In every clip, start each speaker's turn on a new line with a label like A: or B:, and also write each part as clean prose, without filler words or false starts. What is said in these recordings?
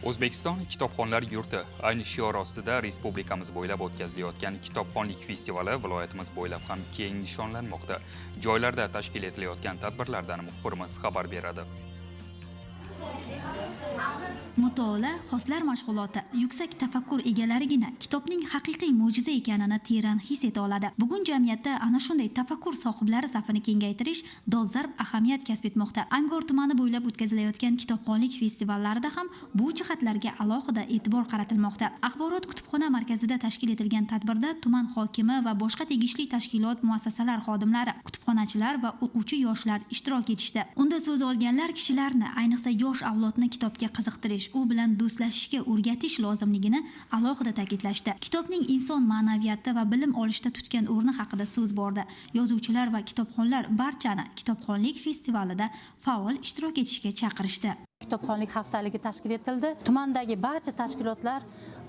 A: O'zbekiston kitobxonlar yurti ayni shior ostida respublikamiz bo'ylab o'tkazilayotgan kitobxonlik festivali viloyatimiz bo'ylab ham keng nishonlanmoqda. Joylarda tashkil etilayotgan tadbirlardan muxbirimiz xabar beradi.
B: Mutolaa xoslar mashg'uloti yuksak tafakkur egalarigina kitobning haqiqiy mo'jiza ekanini teran his eta oladi. Bugun jamiyatda ana shunday tafakkur sohiblari safini kengaytirish dolzarb ahamiyat kasb etmoqda. Angor tumani bo'ylab o'tkazilayotgan kitobxonlik festivallarida ham bu jihatlarga alohida e'tibor qaratilmoqda. Axborot kutubxona markazida tashkil etilgan tadbirda tuman hokimi va boshqa tegishli tashkilot muassasalar xodimlari, kutubxonachilar va o'quvchi yoshlar ishtirok etishdi. Unda so'z olganlar kishilarni, ayniqsa yosh avlodni kitobga qiziqtirish, u bilan do'stlashishga o'rgatish lozimligini alohida ta'kidlashdi. Kitobning inson ma'naviyati va bilim olishda tutgan o'rni haqida so'z bordi. Yozuvchilar va kitobxonlar barchani kitobxonlik festivalida faol ishtirok etishga chaqirishdi.
C: Kitobxonlik haftaligi tashkil etildi. Tumandagi barcha tashkilotlar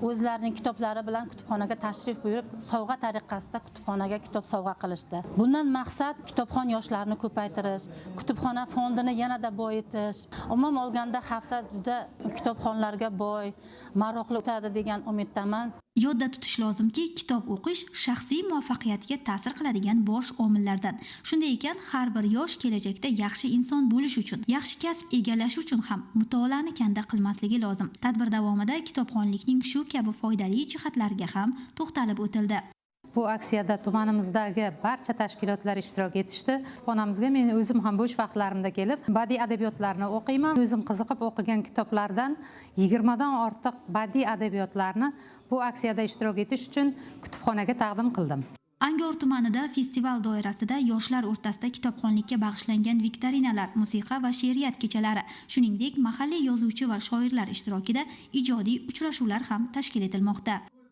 C: o'zlarining kitoblari bilan kutubxonaga tashrif buyurib, sovg'a tariqasida kutubxonaga kitob sovg'a qilishdi. Bundan maqsad kitobxon yoshlarni ko'paytirish, kutubxona fondini yanada boyitish. Umuman olganda hafta juda kitobxonlarga boy, maroqli o'tadi degan umiddaman.
B: Yodda tutish lozimki, kitob o'qish shaxsiy muvaffaqiyatga ta'sir qiladigan bosh omillardan. Shunday ekan, har bir yosh kelajakda yaxshi inson bo'lish uchun, yaxshi kasb egallash uchun ham mutolaani kanda qilmasligi lozim. Tadbir davomida kitobxonlikning shu kabi foydali jihatlariga ham to'xtalib o'tildi.
D: Bu aksiyada tumanimizdagi barcha tashkilotlar ishtirok etishdi. Kutubxonamizga men o'zim ham bo'sh vaqtlarimda kelib, badiiy adabiyotlarni o'qiyman. O'zim qiziqib o'qigan kitoblardan 20 dan ortiq badiiy adabiyotlarni bu aksiyada ishtirok etish uchun kutubxonaga taqdim qildim.
B: Angor tumanida festival doirasida yoshlar o'rtasida kitobxonlikka bag'ishlangan viktorinalar, musiqa va she'riyat kechalari, shuningdek mahalliy yozuvchi va shoirlar ishtirokida ijodiy uchrashuvlar ham tashkil etilmoqda.